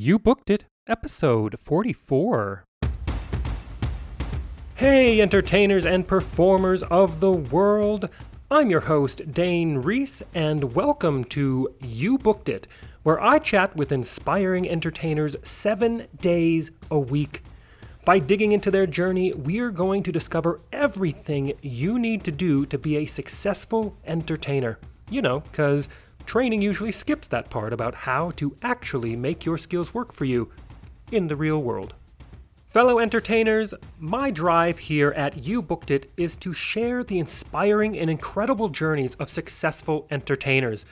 You Booked It, episode 44. Hey, entertainers and performers of the world. I'm your host, Dane Reese, and welcome to You Booked It, where I chat with inspiring entertainers 7 days a week. By digging into their journey, we're going to discover everything you need to do to be a successful entertainer. You know, because training usually skips that part about how to actually make your skills work for you in the real world. Fellow entertainers, my drive here at You Booked It is to share the inspiring and incredible journeys of successful entertainers.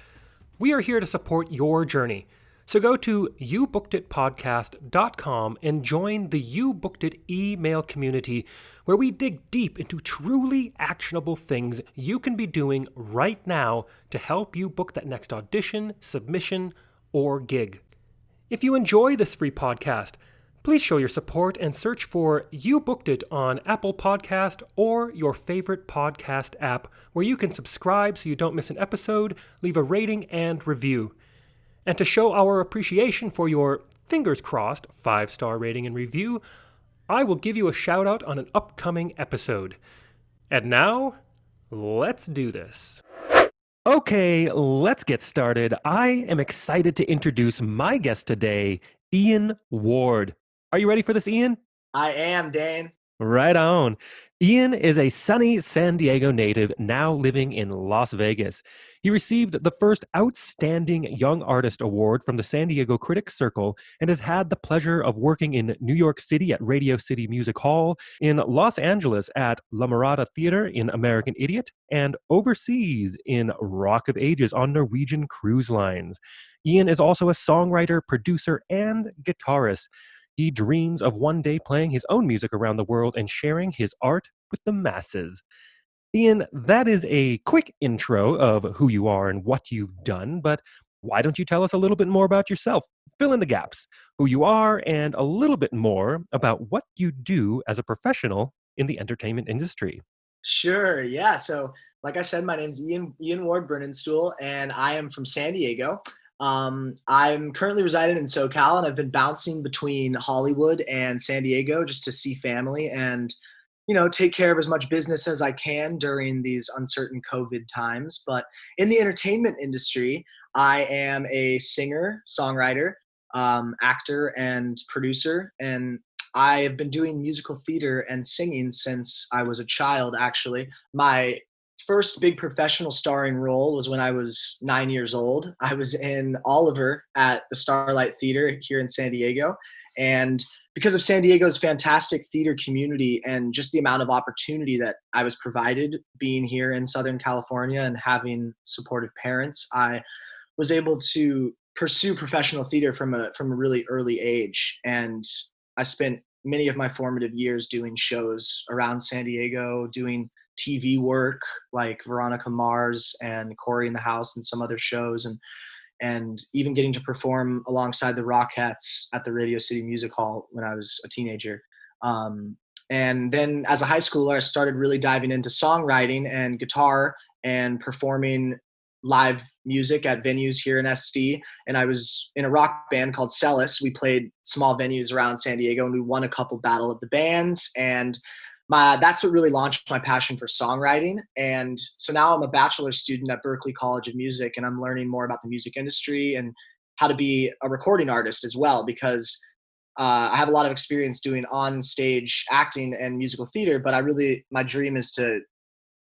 We are here to support your journey. So go to youbookeditpodcast.com and join the You Booked It email community where we dig deep into truly actionable things you can be doing right now to help you book that next audition, submission, or gig. If you enjoy this free podcast, please show your support and search for You Booked It on Apple Podcast or your favorite podcast app where you can subscribe so you don't miss an episode, leave a rating and review. And to show our appreciation for your, fingers crossed, 5-star rating and review, I will give you a shout out on an upcoming episode. And now, let's do this. Okay, let's get started. I am excited to introduce my guest today, Ian Ward. Are you ready for this, Ian? I am, Dane. Right on. Ian is a sunny San Diego native now living in Las Vegas. He received the first Outstanding Young Artist Award from the San Diego Critics Circle and has had the pleasure of working in New York City at Radio City Music Hall, in Los Angeles at La Mirada Theater in American Idiot, and overseas in Rock of Ages on Norwegian Cruise Lines. Ian is also a songwriter, producer, and guitarist. He dreams of one day playing his own music around the world and sharing his art with the masses. Ian, that is a quick intro of who you are and what you've done, but why don't you tell us a little bit more about yourself? Fill in the gaps, who you are, and a little bit more about what you do as a professional in the entertainment industry. Sure, yeah. So, like I said, my name's Ian Ward Brunenstuhl, and I am from San Diego. I'm currently residing in SoCal, and I've been bouncing between Hollywood and San Diego just to see family and, take care of as much business as I can during these uncertain COVID times. But in the entertainment industry, I am a singer, songwriter, actor, and producer, and I have been doing musical theater and singing since I was a child, actually. My first big professional starring role was when I was 9 years old. I was in Oliver at the Starlight Theater here in San Diego. And because of San Diego's fantastic theater community and just the amount of opportunity that I was provided being here in Southern California and having supportive parents, I was able to pursue professional theater from a really early age. And I spent many of my formative years doing shows around San Diego, doing TV work like Veronica Mars and Corey in the House and some other shows, and even getting to perform alongside the Rockettes at the Radio City Music Hall when I was a teenager. And then as a high schooler, I started really diving into songwriting and guitar and performing live music at venues here in SD. And I was in a rock band called Celis. We played small venues around San Diego, and we won a couple Battle of the Bands. And that's what really launched my passion for songwriting. And so now I'm a bachelor's student at Berklee College of Music, and I'm learning more about the music industry and how to be a recording artist as well, because I have a lot of experience doing on-stage acting and musical theater, but my dream is to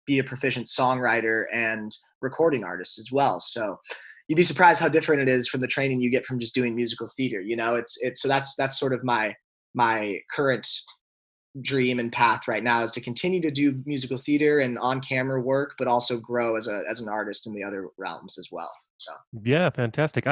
be a proficient songwriter and recording artist as well. So you'd be surprised how different it is from the training you get from just doing musical theater. So that's sort of my current dream and path right now, is to continue to do musical theater and on-camera work, but also grow as an artist in the other realms as well. So Yeah, fantastic.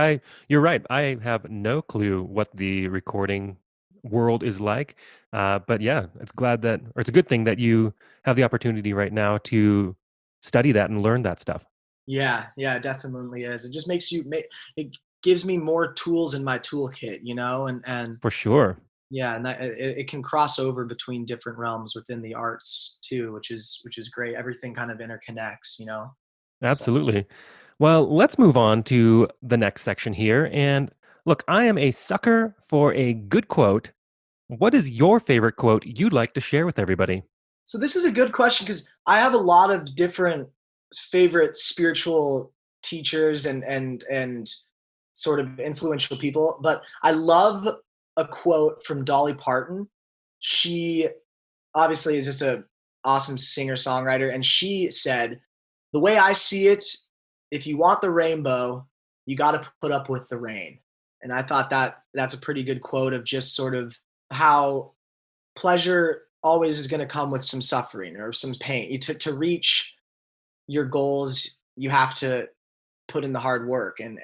You're right. I have no clue what the recording world is like. But yeah, it's a good thing that you have the opportunity right now to study that and learn that stuff. yeah, it definitely is. It just it gives me more tools in my toolkit, and For sure. yeah, and it can cross over between different realms within the arts too, which is great. Everything kind of interconnects. So Absolutely. Well, let's move on to the next section here. And Look, I am a sucker for a good quote. What is your favorite quote you'd like to share with everybody? So this is a good question because I have a lot of different favorite spiritual teachers and sort of influential people, but I love a quote from Dolly Parton. She obviously is just a awesome singer-songwriter, and she said, "The way I see it, if you want the rainbow, you got to put up with the rain." And I thought that that's a pretty good quote of just sort of how pleasure always is going to come with some suffering or some pain. To reach your goals, you have to put in the hard work, and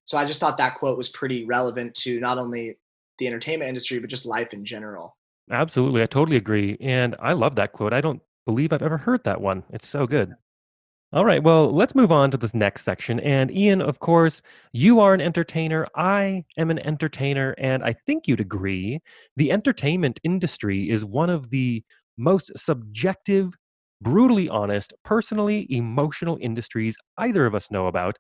so I just thought that quote was pretty relevant to not only the entertainment industry but just life in general. Absolutely. I totally agree. And I love that quote. I don't believe I've ever heard that one. It's so good. All right. Well, let's move on to this next section. And Ian, of course, you are an entertainer. I am an entertainer. And I think you'd agree the entertainment industry is one of the most subjective, brutally honest, personally emotional industries either of us know about.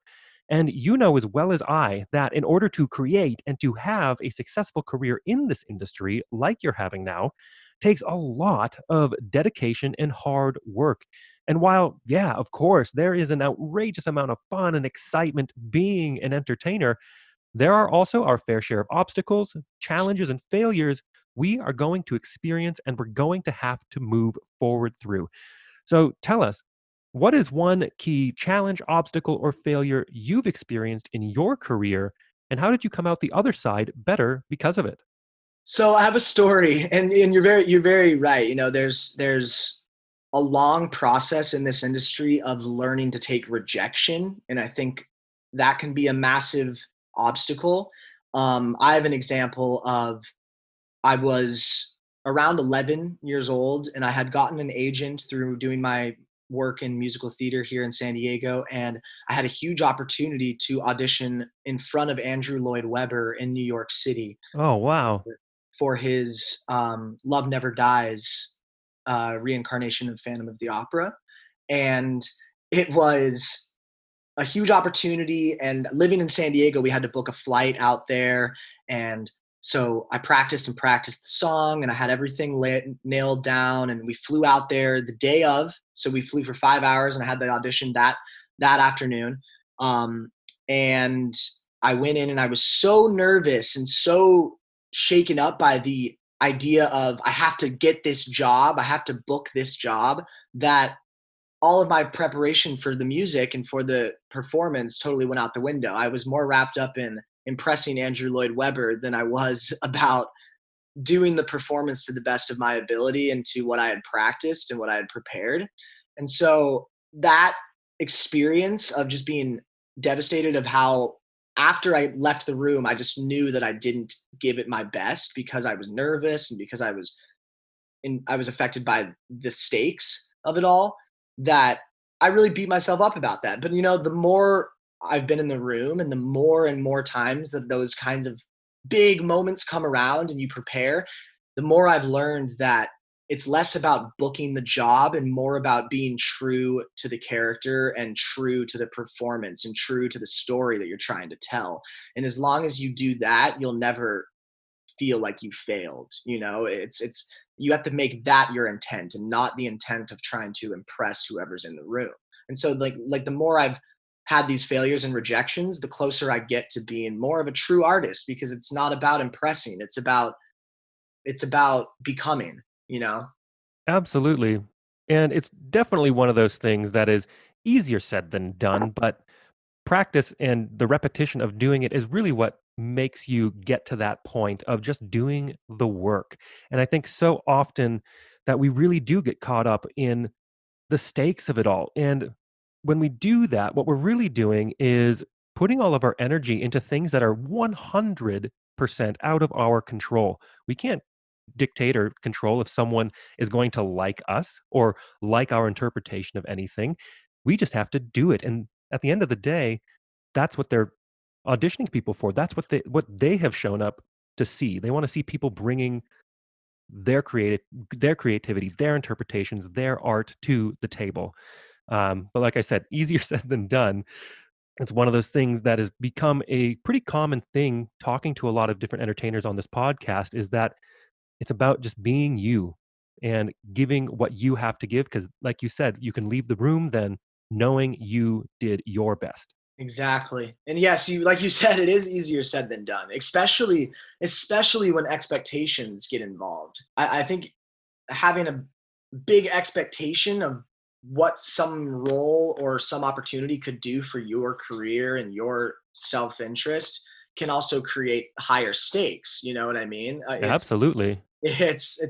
And you know as well as I that in order to create and to have a successful career in this industry, like you're having now, takes a lot of dedication and hard work. And while, yeah, of course, there is an outrageous amount of fun and excitement being an entertainer, there are also our fair share of obstacles, challenges, and failures we are going to experience and we're going to have to move forward through. So tell us, what is one key challenge, obstacle, or failure you've experienced in your career, and how did you come out the other side better because of it? So I have a story, and you're very right. You know, there's a long process in this industry of learning to take rejection, and I think that can be a massive obstacle. I have an example of I was around 11 years old, and I had gotten an agent through doing my work in musical theater here in San Diego, and I had a huge opportunity to audition in front of Andrew Lloyd Webber in New York City Oh, wow. for his Love Never Dies reincarnation of Phantom of the Opera. And it was a huge opportunity. And living in San Diego, we had to book a flight out there. And so I practiced and practiced the song, and I had everything nailed down. And we flew out there the day of. So we flew for 5 hours, and I had the audition that afternoon. Um, and I went in, and I was so nervous and so shaken up by the idea of I have to get this job, I have to book this job, that all of my preparation for the music and for the performance totally went out the window. I was more wrapped up in impressing Andrew Lloyd Webber than I was about doing the performance to the best of my ability and to what I had practiced and what I had prepared. And so that experience of just being devastated of how after I left the room, I just knew that I didn't give it my best because I was nervous and because I was affected by the stakes of it all, that I really beat myself up about that. But you know, the more I've been in the room and the more and more times that those kinds of big moments come around and you prepare, the more I've learned that it's less about booking the job and more about being true to the character and true to the performance and true to the story that you're trying to tell. And as long as you do that, you'll never feel like you failed. You know, it's you have to make that your intent and not the intent of trying to impress whoever's in the room. And so like the more I've had these failures and rejections, the closer I get to being more of a true artist, because it's not about impressing, it's about becoming, you know. Absolutely. And it's definitely one of those things that is easier said than done, but practice and the repetition of doing it is really what makes you get to that point of just doing the work. And I think so often that we really do get caught up in the stakes of it all. And when we do that, what we're really doing is putting all of our energy into things that are 100% out of our control. We can't dictate or control if someone is going to like us or like our interpretation of anything. We just have to do it. And at the end of the day, that's what they're auditioning people for. That's what they have shown up to see. They want to see people bringing their their creativity, their interpretations, their art to the table. But like I said, easier said than done. It's one of those things that has become a pretty common thing talking to a lot of different entertainers on this podcast is that it's about just being you and giving what you have to give. Because, like you said, you can leave the room then knowing you did your best. Exactly. And yes, you like you said, it is easier said than done, especially when expectations get involved. I think having a big expectation of what some role or some opportunity could do for your career and your self-interest can also create higher stakes. You know what I mean? Absolutely. It's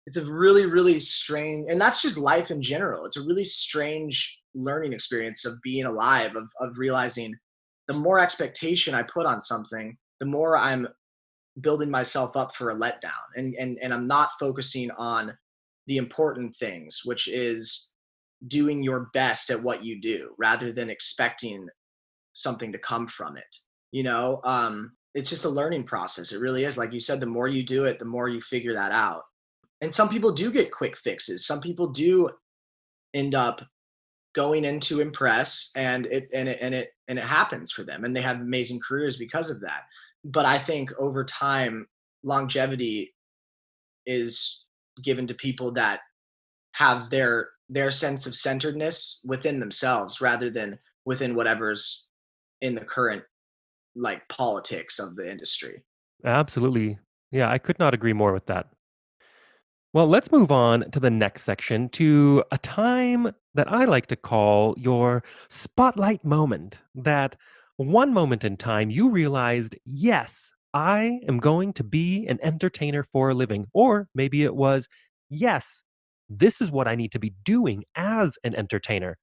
it's a really, really strange, and that's just life in general. It's a really strange learning experience of being alive, of realizing the more expectation I put on something, the more I'm building myself up for a letdown. And I'm not focusing on the important things, which is doing your best at what you do rather than expecting something to come from it. It's just a learning process. It really is. Like you said, the more you do it, the more you figure that out. And some people do get quick fixes. Some people do end up going in to impress, and it happens for them, and they have amazing careers because of that. But I think over time, longevity is given to people that have their sense of centeredness within themselves rather than within whatever's in the current like politics of the industry. Absolutely. Yeah, I could not agree more with that. Well, let's move on to the next section to a time that I like to call your spotlight moment. That one moment in time you realized, yes, I am going to be an entertainer for a living. Or maybe it was, yes, this is what I need to be doing as an entertainer.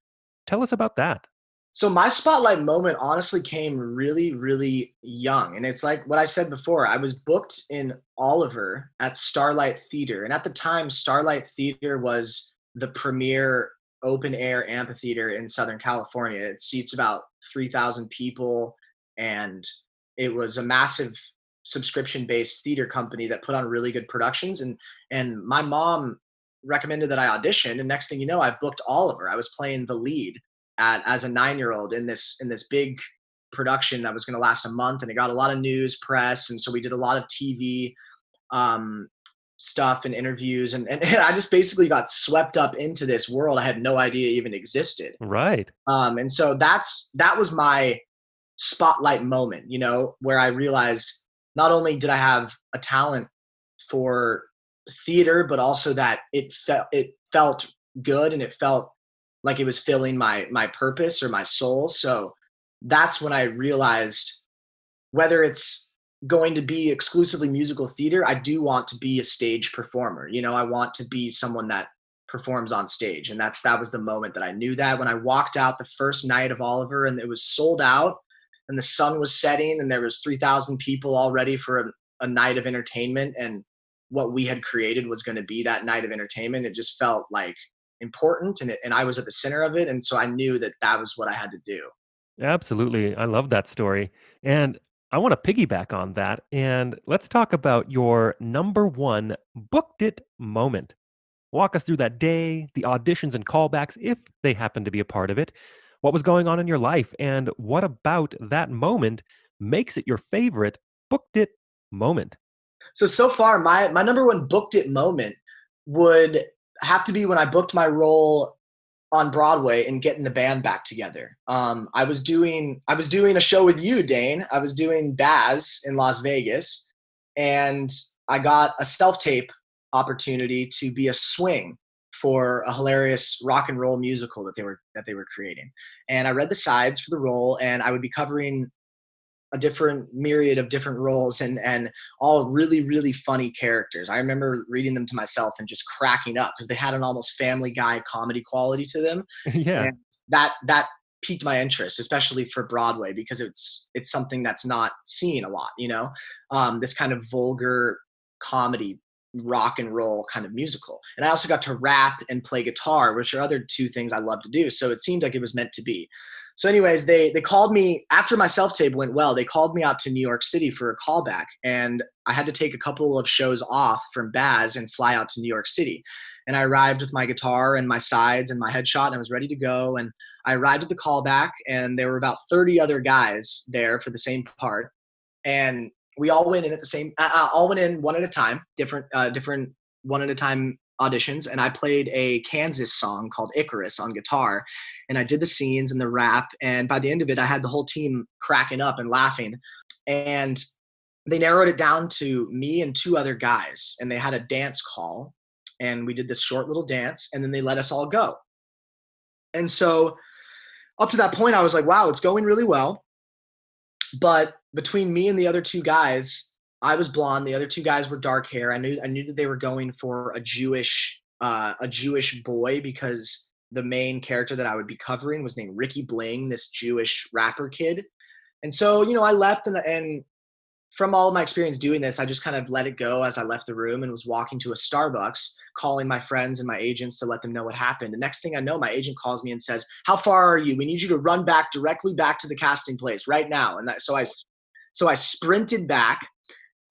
Tell us about that. So my spotlight moment honestly came really, really young. And it's like what I said before. I was booked in Oliver at Starlight Theater. And at the time, Starlight Theater was the premier open air amphitheater in Southern California. It seats about 3,000 people. And it was a massive subscription based theater company that put on really good productions. And my mom recommended that I audition. And next thing you know, I booked Oliver. I was playing the lead as a 9-year-old in this big production that was going to last a month, and it got a lot of news press, and so we did a lot of TV um, stuff and interviews, and I just basically got swept up into this world I had no idea even existed. Right. And so that was my spotlight moment, where I realized not only did I have a talent for theater, but also that it felt good and it felt like it was filling my purpose or my soul. So that's when I realized whether it's going to be exclusively musical theater, I do want to be a stage performer. I want to be someone that performs on stage. And that was the moment that I knew that when I walked out the first night of Oliver and it was sold out and the sun was setting and there was 3,000 people all ready for a night of entertainment, and what we had created was going to be that night of entertainment. It just felt like important, and I was at the center of it. And so I knew that that was what I had to do. Absolutely. I love that story. And I want to piggyback on that. And let's talk about your number one booked it moment. Walk us through that day, the auditions and callbacks, if they happen to be a part of it. What was going on in your life? And what about that moment makes it your favorite booked it moment? So far, my number one booked it moment would have to be when I booked my role on Broadway and getting the band back together. I was doing a show with you, Dane. I was doing Baz in Las Vegas, and I got a self tape opportunity to be a swing for a hilarious rock and roll musical that they were creating. And I read the sides for the role, and I would be covering a different myriad of different roles, and all really, really funny characters. I remember reading them to myself and just cracking up because they had an almost Family Guy comedy quality to them. Yeah, And that piqued my interest, especially for Broadway, because it's something that's not seen a lot, this kind of vulgar comedy rock and roll kind of musical. And I also got to rap and play guitar, which are other two things I love to do. So it seemed like it was meant to be. So, anyways, they called me after my self tape went well. They called me out to New York City for a callback, and I had to take a couple of shows off from Baz and fly out to New York City. And I arrived with my guitar and my sides and my headshot, and I was ready to go. And I arrived at the callback, and there were about 30 other guys there for the same part, and we all went in at the same, all went in one at a time, different one at a time auditions, and I played a Kansas song called Icarus on guitar, and I did the scenes and the rap, and by the end of it, I had the whole team cracking up and laughing, and they narrowed it down to me and two other guys, and they had a dance call, and we did this short little dance, and then they let us all go. And so up to that point, I was like, wow, it's going really well. But between me and the other two guys, I was blonde. The other two guys were dark hair. I knew that they were going for a Jewish boy, because the main character that I would be covering was named Ricky Bling, this Jewish rapper kid. And so, I left, and from all of my experience doing this, I just kind of let it go as I left the room and was walking to a Starbucks, calling my friends and my agents to let them know what happened. The next thing I know, my agent calls me and says, "How far are you? We need you to run back directly back to the casting place right now." And so I sprinted back,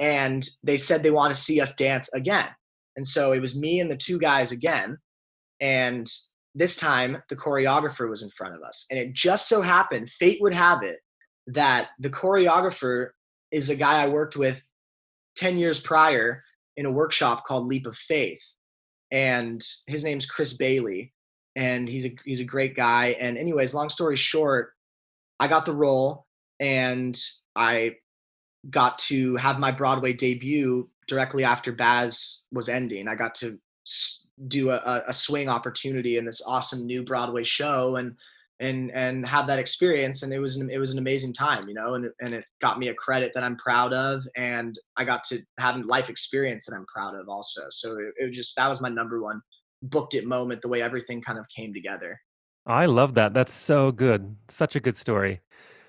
and they said they want to see us dance again. And so it was me and the two guys again. And this time the choreographer was in front of us. And it just so happened, fate would have it, that the choreographer is a guy I worked with 10 years prior in a workshop called Leap of Faith. And his name's Chris Bailey. And he's a great guy. And anyways, long story short, I got the role, and I got to have my Broadway debut directly after Baz was ending. I got to do a swing opportunity in this awesome new Broadway show, and have that experience. And it was an amazing time, and it got me a credit that I'm proud of, and I got to have a life experience that I'm proud of also. So that was my number one booked it moment, the way everything kind of came together. I love that. That's so good. Such a good story.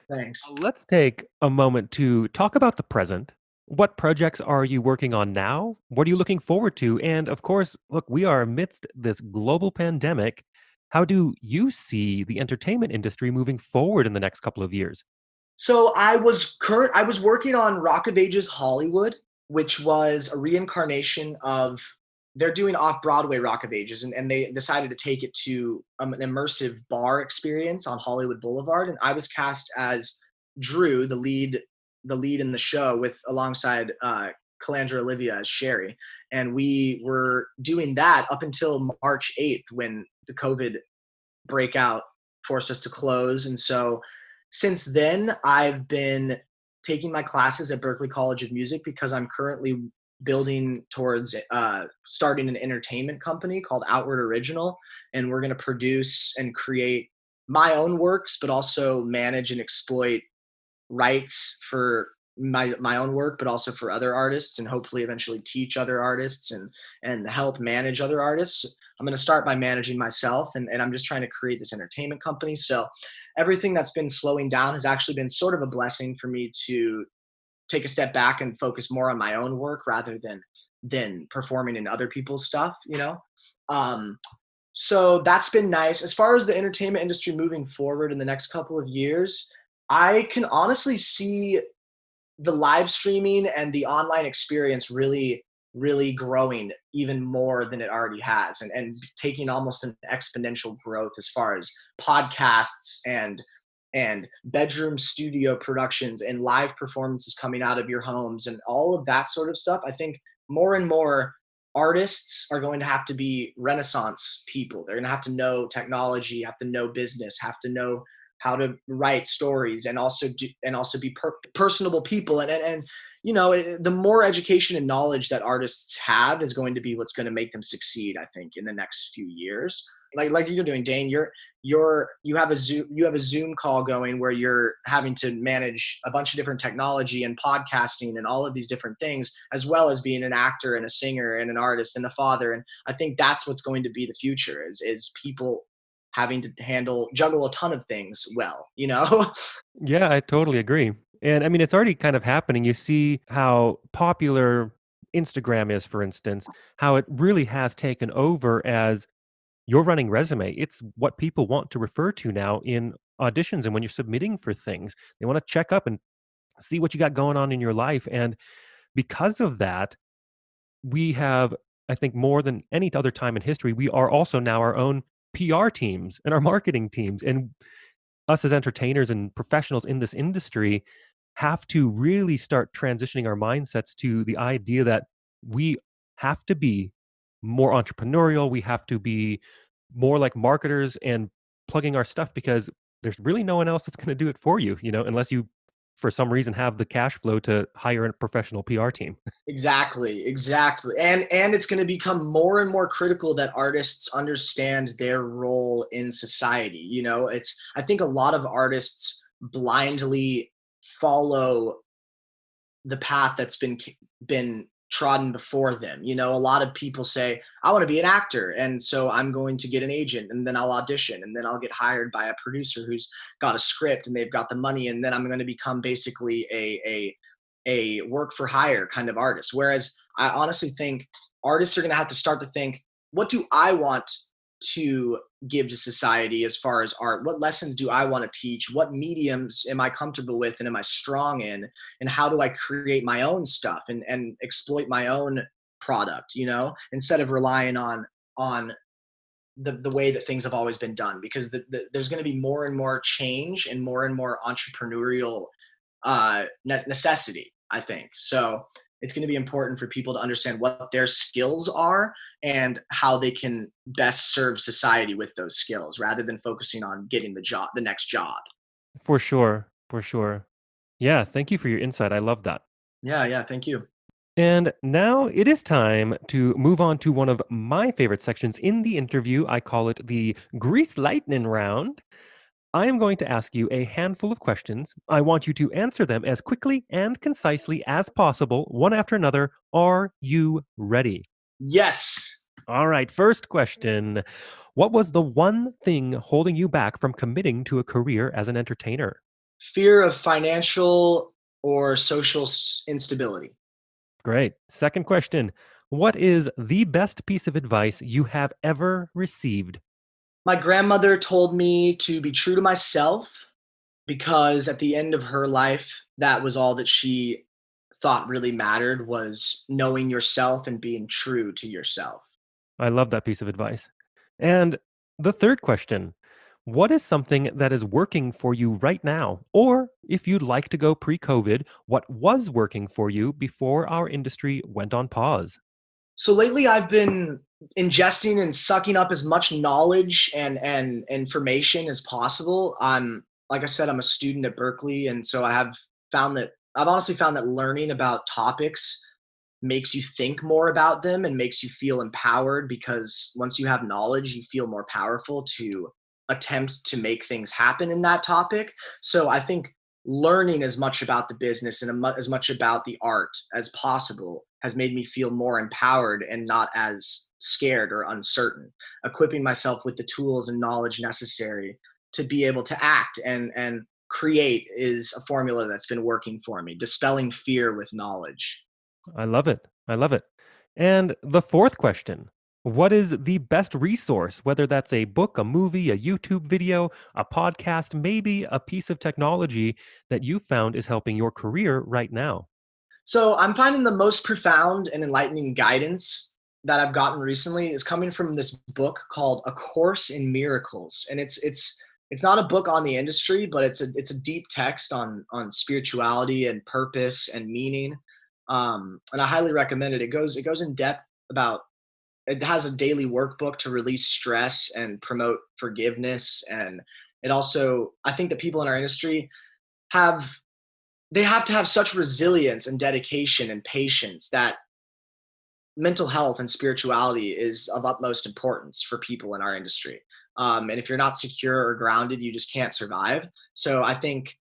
Thanks. Let's take a moment to talk about the present. What projects are you working on now? What are you looking forward to? And of course, look, we are amidst this global pandemic. How do you see the entertainment industry moving forward in the next couple of years? So I was working on Rock of Ages Hollywood, which was a reincarnation of, they're doing off-Broadway Rock of Ages, and they decided to take it to an immersive bar experience on Hollywood Boulevard. And I was cast as Drew, the lead in the show, with alongside Calandra Olivia as Sherry. And we were doing that up until March 8th, when the COVID breakout forced us to close. And so since then, I've been taking my classes at Berklee College of Music, because I'm currently building towards starting an entertainment company called Outward Original. And we're going to produce and create my own works, but also manage and exploit rights for my own work, but also for other artists, and hopefully eventually teach other artists, and help manage other artists. I'm going to start by managing myself, and I'm just trying to create this entertainment company. So everything that's been slowing down has actually been sort of a blessing for me to take a step back and focus more on my own work, rather than performing in other people's stuff. um so that's been nice. As far as the entertainment industry moving forward in the next couple of years, I can honestly see the live streaming and the online experience really, really growing even more than it already has, and taking almost an exponential growth as far as podcasts and bedroom studio productions and live performances coming out of your homes and all of that sort of stuff. I think more and more artists are going to have to be renaissance people. They're going to have to know technology, have to know business, have to know how to write stories, and also be personable people. And the more education and knowledge that artists have is going to be what's going to make them succeed, I think, in the next few years. Like you're doing, Dane. You have a Zoom call going where you're having to manage a bunch of different technology and podcasting and all of these different things, as well as being an actor and a singer and an artist and a father. And I think that's what's going to be the future, is people having to juggle a ton of things well. Yeah, I totally agree. And I mean, it's already kind of happening. You see how popular Instagram is, for instance, how it really has taken over as your running resume. It's what people want to refer to now in auditions and when you're submitting for things. They want to check up and see what you got going on in your life. And because of that, we have, I think, more than any other time in history, we are also now our own PR teams and our marketing teams. And us as entertainers and professionals in this industry have to really start transitioning our mindsets to the idea that we have to be more entrepreneurial. We have to be more like marketers and plugging our stuff because there's really no one else that's going to do it for you, unless you, for some reason, have the cash flow to hire a professional PR team. Exactly, exactly. And it's going to become more and more critical that artists understand their role in society. It's I think a lot of artists blindly follow the path that's been trodden before them. A lot of people say, I want to be an actor, and so I'm going to get an agent, and then I'll audition, and then I'll get hired by a producer who's got a script and they've got the money, and then I'm going to become basically a work for hire kind of artist. Whereas I honestly think artists are going to have to start to think, what do I want to give to society as far as art? What lessons do I want to teach? What mediums am I comfortable with and am I strong in? And how do I create my own stuff and exploit my own product, instead of relying on the way that things have always been done, because there's going to be more and more change and more entrepreneurial necessity, I think. So it's going to be important for people to understand what their skills are and how they can best serve society with those skills rather than focusing on getting the next job. For sure. For sure. Yeah. Thank you for your insight. I love that. Yeah, yeah, thank you. And now it is time to move on to one of my favorite sections in the interview. I call it the Grease Lightning Round. I am going to ask you a handful of questions. I want you to answer them as quickly and concisely as possible, one after another. Are you ready? Yes. All right, first question. What was the one thing holding you back from committing to a career as an entertainer? Fear of financial or social instability. Great. Second question. What is the best piece of advice you have ever received? My grandmother told me to be true to myself because at the end of her life, that was all that she thought really mattered, was knowing yourself and being true to yourself. I love that piece of advice. And the third question. What is something that is working for you right now? Or if you'd like to go pre COVID, what was working for you before our industry went on pause? So lately I've been ingesting and sucking up as much knowledge and information as possible. Like I said, I'm a student at Berkeley, and so I've honestly found that learning about topics makes you think more about them and makes you feel empowered, because once you have knowledge, you feel more powerful to attempt to make things happen in that topic. So I think learning as much about the business and as much about the art as possible has made me feel more empowered and not as scared or uncertain, equipping myself with the tools and knowledge necessary to be able to act and create is a formula that's been working for me, dispelling fear with knowledge. I love it. I love it. And the fourth question. What is the best resource, whether that's a book, a movie, a YouTube video, a podcast, maybe a piece of technology that you found is helping your career right now? So I'm finding the most profound and enlightening guidance that I've gotten recently is coming from this book called A Course in Miracles. And it's not a book on the industry, but it's a deep text on spirituality and purpose and meaning. And I highly recommend it. It goes in depth about, it has a daily workbook to release stress and promote forgiveness. And it also, I think that people in our industry have they have to have such resilience and dedication and patience that mental health and spirituality is of utmost importance for people in our industry. And if you're not secure or grounded, you just can't survive. So I think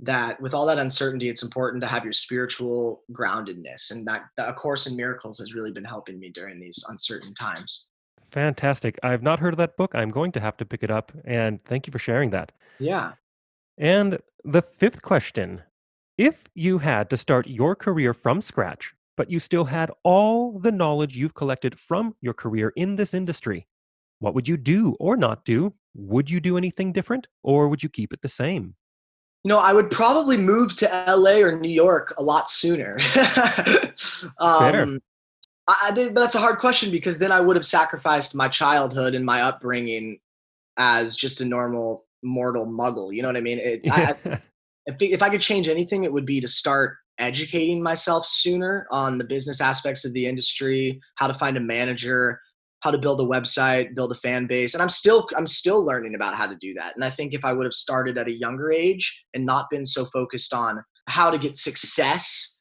that with all that uncertainty, it's important to have your spiritual groundedness, and that A Course in Miracles has really been helping me during these uncertain times. Fantastic. I've not heard of that book. I'm going to have to pick it up. And thank you for sharing that. Yeah. And the fifth question. If you had to start your career from scratch, but you still had all the knowledge you've collected from your career in this industry, what would you do or not do? Would you do anything different or would you keep it the same? I would probably move to LA or New York a lot sooner. Fair. um, that's a hard question, because then I would have sacrificed my childhood and my upbringing as just a normal mortal muggle. You know what I mean? If I could change anything, it would be to start educating myself sooner on the business aspects of the industry, how to find a manager, how to build a website, build a fan base. And I'm still learning about how to do that. And I think if I would have started at a younger age and not been so focused on how to get success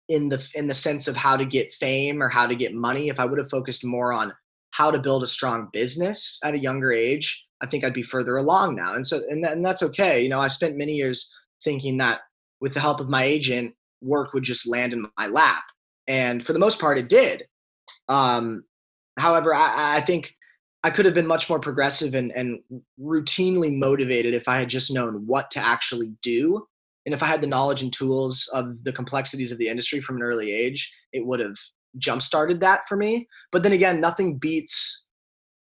in the sense of how to get fame or how to get money, if I would have focused more on how to build a strong business at a younger age, I think I'd be further along now. And that's okay. I spent many years thinking that with the help of my agent, work would just land in my lap. And for the most part, it did. Um, However, I think I could have been much more progressive and routinely motivated if I had just known what to actually do. And if I had the knowledge and tools of the complexities of the industry from an early age, it would have jump started that for me. But then again, nothing beats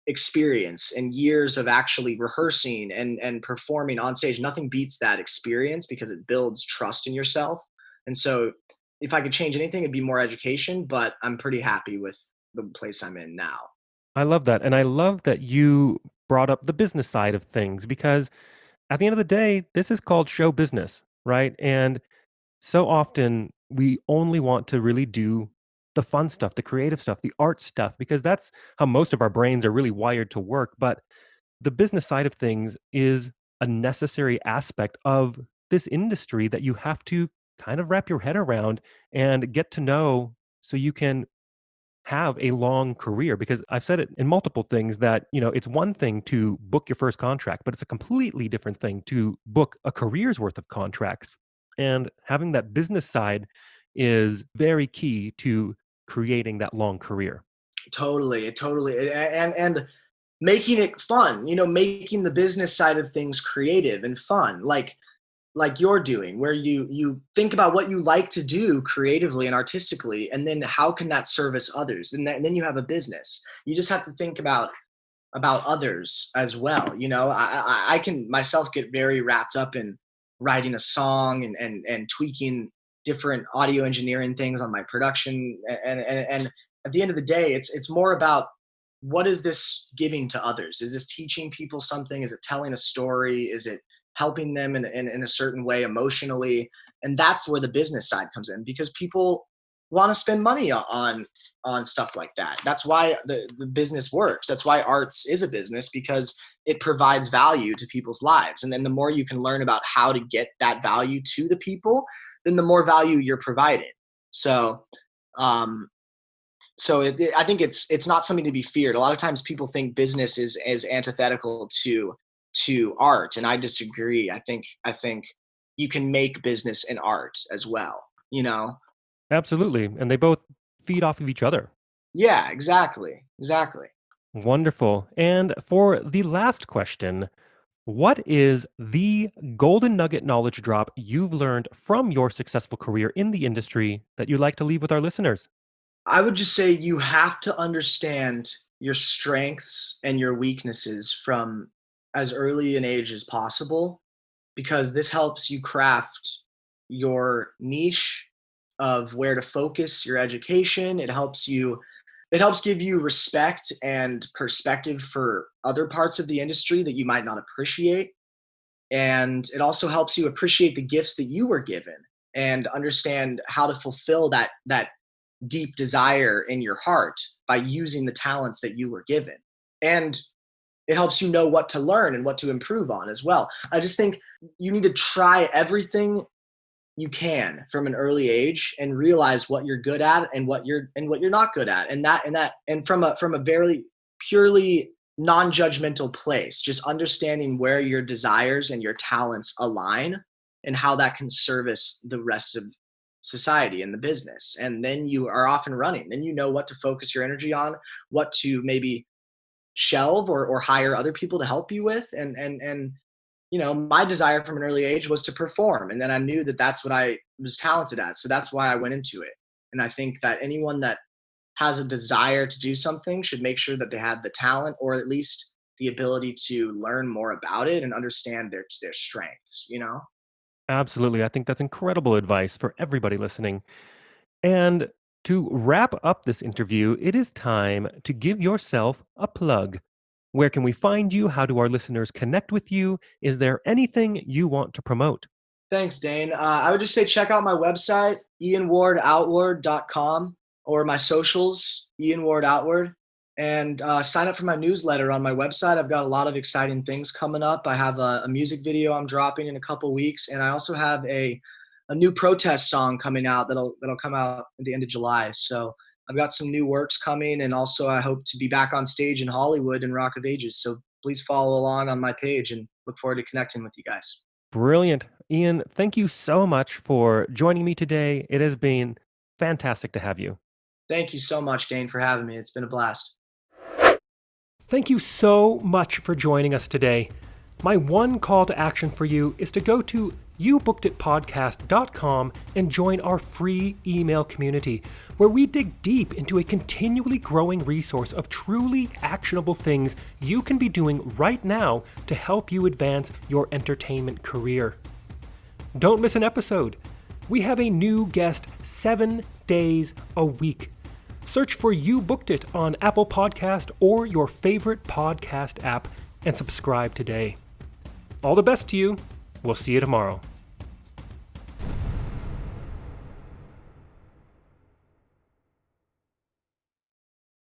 experience and years of actually rehearsing and performing on stage. Nothing beats that experience because it builds trust in yourself. And so if I could change anything, it'd be more education, but I'm pretty happy with the place I'm in now. I love that. And I love that you brought up the business side of things because at the end of the day, this is called show business, right? And so often we only want to really do the fun stuff, the creative stuff, the art stuff, because that's how most of our brains are really wired to work. But the business side of things is a necessary aspect of this industry that you have to kind of wrap your head around and get to know so you can have a long career, because I've said it in multiple things that, it's one thing to book your first contract, but it's a completely different thing to book a career's worth of contracts. And having that business side is very key to creating that long career. Totally, and making it fun. Making the business side of things creative and fun, like you're doing, where you think about what you like to do creatively and artistically, and then how can that service others, and then you have a business. You just have to think about others as well. I can myself get very wrapped up in writing a song and tweaking different audio engineering things on my production, and at the end of the day, it's more about what is this giving to others? Is this teaching people something? Is it telling a story? Is it helping them in a certain way emotionally? And that's where the business side comes in, because people want to spend money on stuff like that. That's why the business works. That's why arts is a business, because it provides value to people's lives. And then the more you can learn about how to get that value to the people, then the more value you're providing. So, um, I think it's not something to be feared. A lot of times people think business is antithetical to art, and I disagree. I think you can make business and art as well. Absolutely. And they both feed off of each other. Yeah, exactly. Wonderful. And for the last question, what is the golden nugget knowledge drop you've learned from your successful career in the industry that you'd like to leave with our listeners? I would just say you have to understand your strengths and your weaknesses from as early an age as possible, because this helps you craft your niche of where to focus your education. It helps give you respect and perspective for other parts of the industry that you might not appreciate. And it also helps you appreciate the gifts that you were given and understand how to fulfill that deep desire in your heart by using the talents that you were given. And it helps you know what to learn and what to improve on as well. I just think you need to try everything you can from an early age and realize what you're good at and what you're not good at. And from a very purely non-judgmental place, just understanding where your desires and your talents align and how that can service the rest of society and the business. And then you are off and running. Then you know what to focus your energy on, what to maybe shelve or hire other people to help you with. And my desire from an early age was to perform, and then I knew that that's what I was talented at, so that's why I went into it. And I think that anyone that has a desire to do something should make sure that they have the talent, or at least the ability to learn more about it and understand their strengths. Absolutely. I think that's incredible advice for everybody listening. And to wrap up this interview, it is time to give yourself a plug. Where can we find you? How do our listeners connect with you? Is there anything you want to promote? Thanks, Dane. I would just say check out my website, ianwardoutward.com, or my socials, Ian Ward Outward, and sign up for my newsletter on my website. I've got a lot of exciting things coming up. I have a music video I'm dropping in a couple weeks, and I also have a new protest song coming out that'll come out at the end of July. So I've got some new works coming, and also I hope to be back on stage in Hollywood in Rock of Ages. So please follow along on my page, and look forward to connecting with you guys. Brilliant. Ian, thank you so much for joining me today. It has been fantastic to have you. Thank you so much, Dane, for having me. It's been a blast. Thank you so much for joining us today. My one call to action for you is to go to youbookeditpodcast.com and join our free email community, where we dig deep into a continually growing resource of truly actionable things you can be doing right now to help you advance your entertainment career. Don't miss an episode. We have a new guest 7 days a week. Search for You Booked It on Apple Podcast or your favorite podcast app and subscribe today. All the best to you. We'll see you tomorrow.